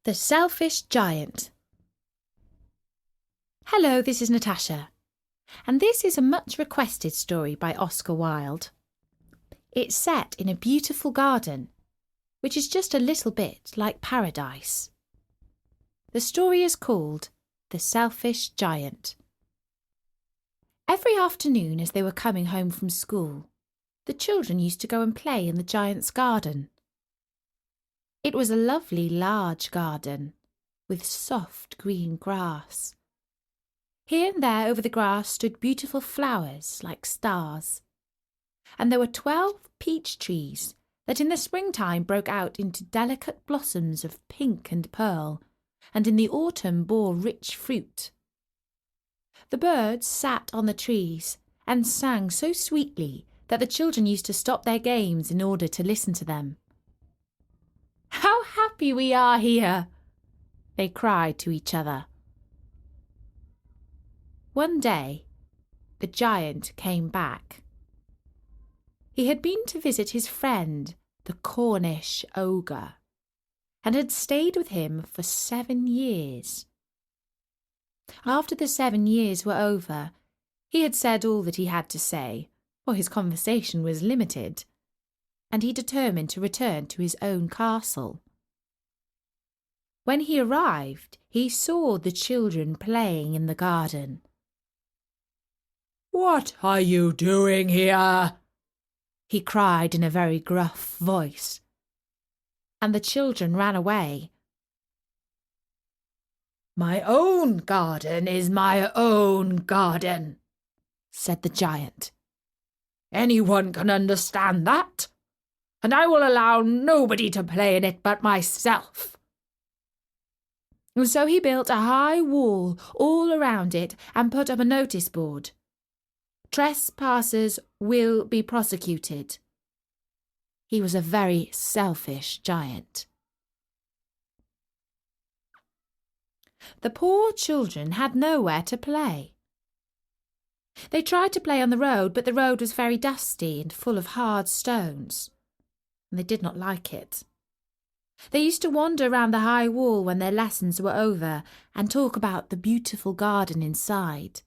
The Selfish Giant. Hello, this is Natasha, and this is a much requested story by Oscar Wilde. It's set in a beautiful garden, which is just a little bit like paradise. The story is called The Selfish Giant. Every afternoon as they were coming home from school, the children used to go and play in the giant's garden. It was a lovely large garden with soft green grass. Here and there over the grass stood beautiful flowers like stars, and there were 12 peach trees that in the springtime broke out into delicate blossoms of pink and pearl, and in the autumn bore rich fruit. The birds sat on the trees and sang so sweetly that the children used to stop their games in order to listen to them. "How happy we are here!" they cried to each other. One day, the giant came back. He had been to visit his friend, the Cornish ogre, and had stayed with him for 7 years. After the 7 years were over, he had said all that he had to say, for his conversation was limited, and he determined to return to his own castle. When he arrived, he saw the children playing in the garden. "What are you doing here?" he cried in a very gruff voice, and the children ran away. "My own garden is my own garden," said the giant. "Anyone can understand that, and I will allow nobody to play in it but myself." And so he built a high wall all around it and put up a notice board. "Trespassers will be prosecuted." He was a very selfish giant. The poor children had nowhere to play. They tried to play on the road, but the road was very dusty and full of hard stones, and they did not like it. They used to wander round the high wall when their lessons were over and talk about the beautiful garden inside.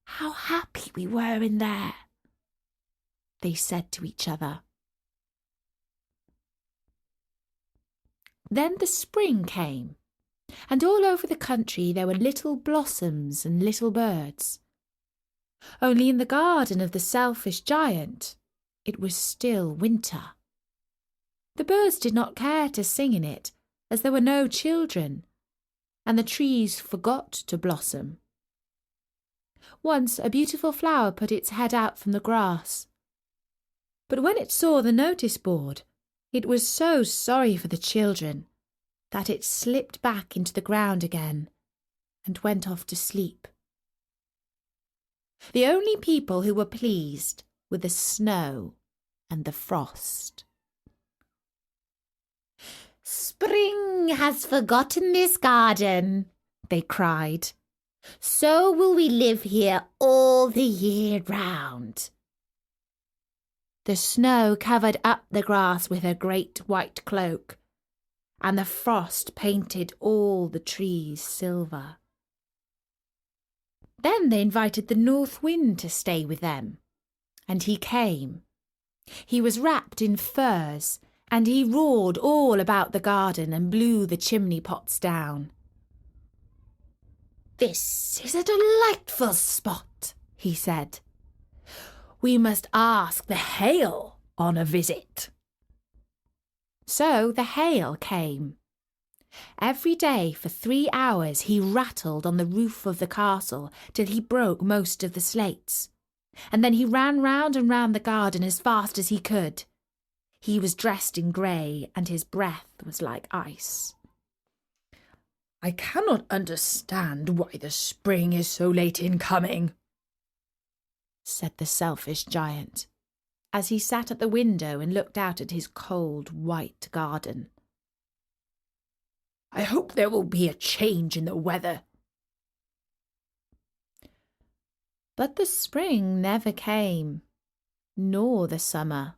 "How happy we were in there," they said to each other. Then the spring came, and all over the country there were little blossoms and little birds. Only in the garden of the selfish giant, it was still winter. The birds did not care to sing in it, as there were no children, and the trees forgot to blossom. Once a beautiful flower put its head out from the grass, but when it saw the notice board, it was so sorry for the children that it slipped back into the ground again and went off to sleep. The only people who were pleased were the snow and the frost. "Spring has forgotten this garden," they cried. "So will we live here all the year round." The snow covered up the grass with a great white cloak, and the frost painted all the trees silver. Then they invited the north wind to stay with them, and he came. He was wrapped in furs, and he roared all about the garden and blew the chimney pots down. "This is a delightful spot," he said. "We must ask the hail on a visit." So the hail came. Every day for 3 hours he rattled on the roof of the castle till he broke most of the slates, and then he ran round and round the garden as fast as he could. He was dressed in grey, and his breath was like ice. "I cannot understand why the spring is so late in coming," said the selfish giant, as he sat at the window and looked out at his cold white garden. "I hope there will be a change in the weather." But the spring never came, nor the summer.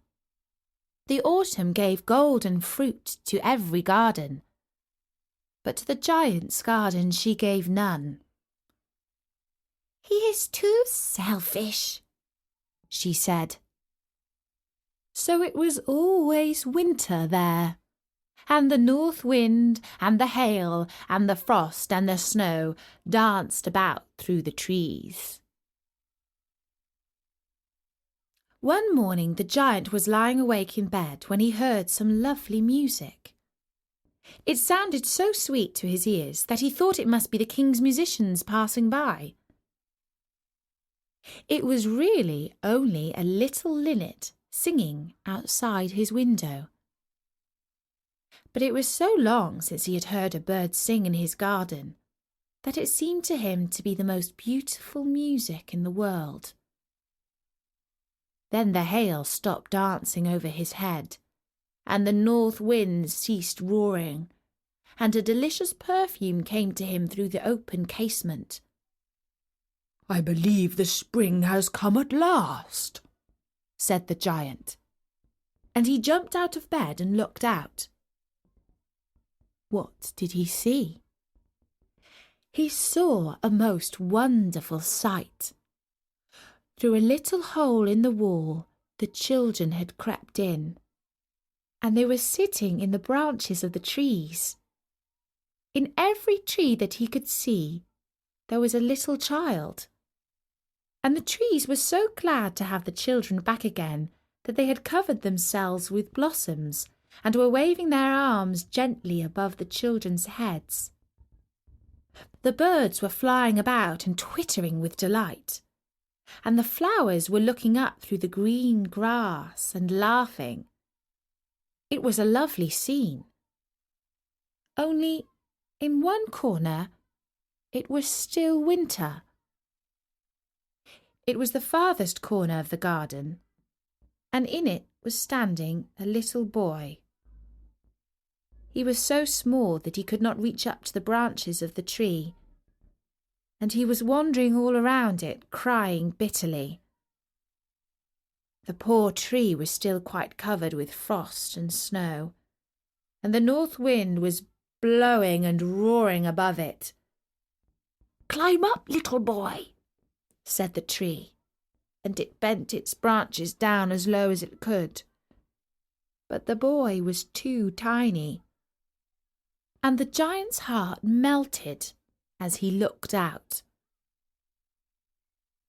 The autumn gave golden fruit to every garden, but to the giant's garden she gave none. "He is too selfish," she said. So it was always winter there, and the north wind and the hail and the frost and the snow danced about through the trees. One morning the giant was lying awake in bed when he heard some lovely music. It sounded so sweet to his ears that he thought it must be the king's musicians passing by. It was really only a little linnet singing outside his window. But it was so long since he had heard a bird sing in his garden that it seemed to him to be the most beautiful music in the world. Then the hail stopped dancing over his head, and the north wind ceased roaring, and a delicious perfume came to him through the open casement. "I believe the spring has come at last," said the giant, and he jumped out of bed and looked out. What did he see? He saw a most wonderful sight. Through a little hole in the wall the children had crept in, and they were sitting in the branches of the trees. In every tree that he could see there was a little child, and the trees were so glad to have the children back again that they had covered themselves with blossoms and were waving their arms gently above the children's heads. The birds were flying about and twittering with delight, and the flowers were looking up through the green grass and laughing. It was a lovely scene. Only in one corner it was still winter. It was the farthest corner of the garden, and in it was standing a little boy. He was so small that he could not reach up to the branches of the tree, and he was wandering all around it, crying bitterly. The poor tree was still quite covered with frost and snow, and the north wind was blowing and roaring above it. "Climb up, little boy," said the tree, and it bent its branches down as low as it could. But the boy was too tiny, and the giant's heart melted as he looked out.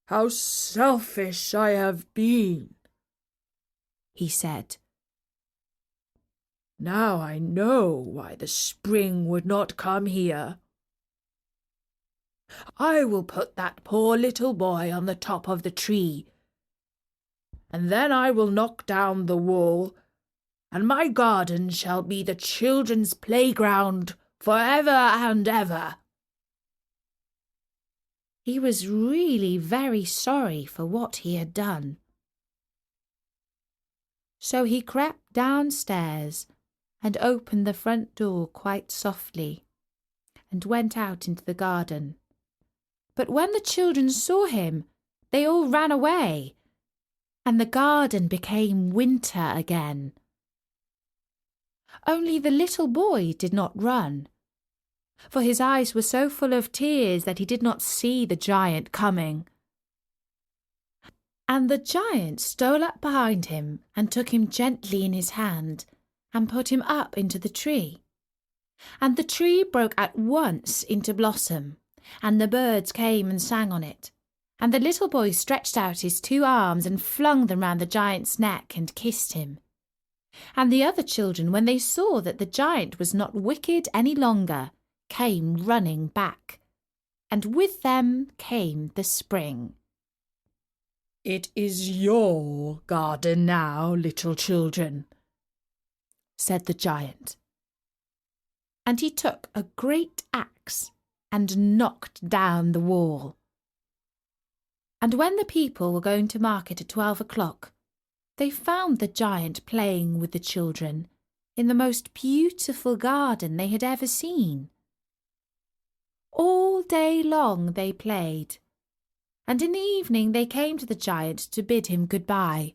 "How selfish I have been," he said. "Now I know why the spring would not come here. I will put that poor little boy on the top of the tree, and then I will knock down the wall, and my garden shall be the children's playground for ever and ever." He was really very sorry for what he had done. So he crept downstairs and opened the front door quite softly and went out into the garden. But when the children saw him, they all ran away, and the garden became winter again. Only the little boy did not run, for his eyes were so full of tears that he did not see the giant coming. And the giant stole up behind him and took him gently in his hand and put him up into the tree. And the tree broke at once into blossom, and the birds came and sang on it, and the little boy stretched out his 2 arms and flung them round the giant's neck and kissed him. And the other children, when they saw that the giant was not wicked any longer, came running back, and with them came the spring. "It is your garden now, little children," said the giant. And he took a great axe and knocked down the wall. And when the people were going to market at 12 o'clock, they found the giant playing with the children in the most beautiful garden they had ever seen. All day long they played, and in the evening they came to the giant to bid him good-bye.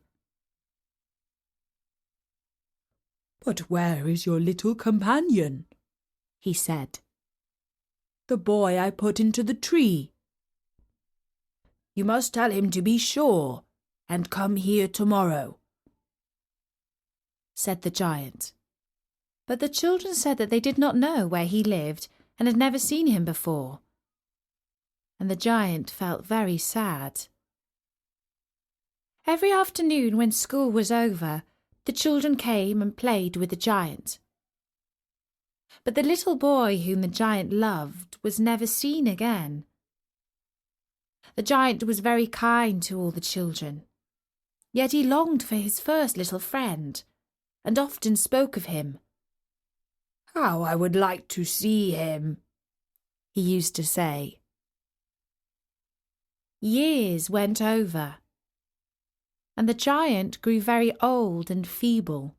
"But where is your little companion?" he said. "The boy I put into the tree. You must tell him to be sure and come here tomorrow," said the giant. But the children said that they did not know where he lived and had never seen him before. And the giant felt very sad. Every afternoon when school was over, the children came and played with the giant. But the little boy whom the giant loved was never seen again. The giant was very kind to all the children, yet he longed for his first little friend, and often spoke of him. "How I would like to see him," he used to say. Years went over, and the giant grew very old and feeble.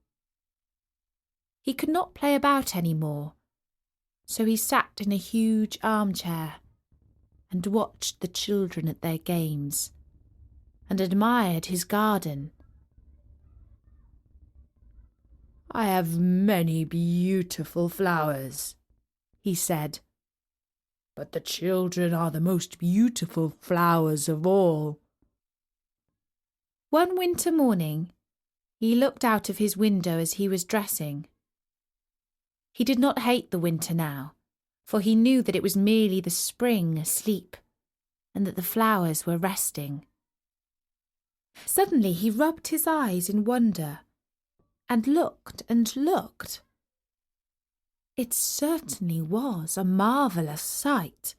He could not play about any more, so he sat in a huge armchair and watched the children at their games and admired his garden. "I have many beautiful flowers," he said, "but the children are the most beautiful flowers of all." One winter morning, he looked out of his window as he was dressing. He did not hate the winter now, for he knew that it was merely the spring asleep, and that the flowers were resting. Suddenly he rubbed his eyes in wonder, and looked and looked. It certainly was a marvellous sight.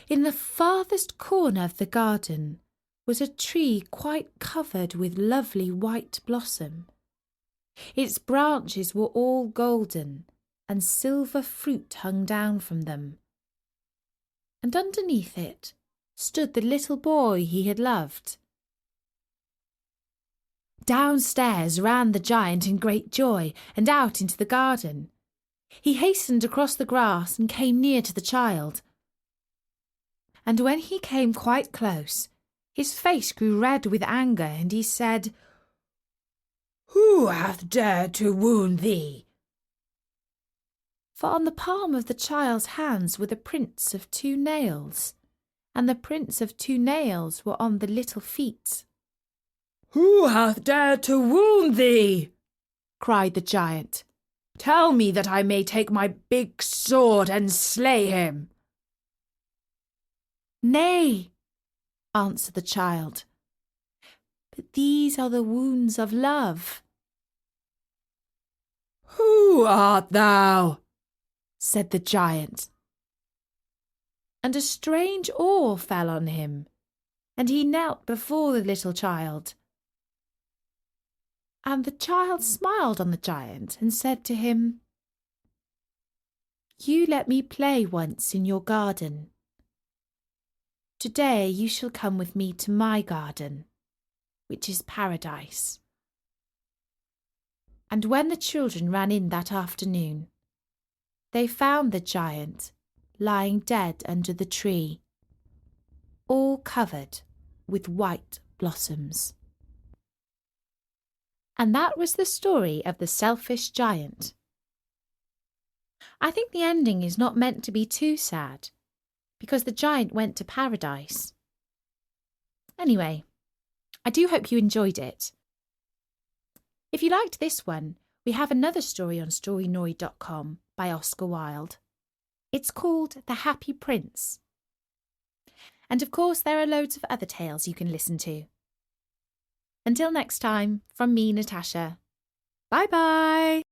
In the farthest corner of the garden was a tree quite covered with lovely white blossom. Its branches were all golden, and silver fruit hung down from them. And underneath it stood the little boy he had loved. Downstairs ran the giant in great joy, and out into the garden. He hastened across the grass and came near to the child. And when he came quite close, his face grew red with anger, and he said, "Who hath dared to wound thee?" For on the palm of the child's hands were the prints of 2 nails, and the prints of 2 nails were on the little feet. "Who hath dared to wound thee?" cried the giant. "Tell me that I may take my big sword and slay him." "Nay," answered the child, "but these are the wounds of love." "Who art thou?" said the giant. And a strange awe fell on him, and he knelt before the little child. And the child smiled on the giant and said to him, "You let me play once in your garden. Today you shall come with me to my garden, which is paradise." And when the children ran in that afternoon, they found the giant lying dead under the tree, all covered with white blossoms. And that was the story of the selfish giant. I think the ending is not meant to be too sad, because the giant went to paradise. Anyway, I do hope you enjoyed it. If you liked this one, we have another story on storynory.com by Oscar Wilde. It's called The Happy Prince. And of course, there are loads of other tales you can listen to. Until next time, from me, Natasha. Bye-bye!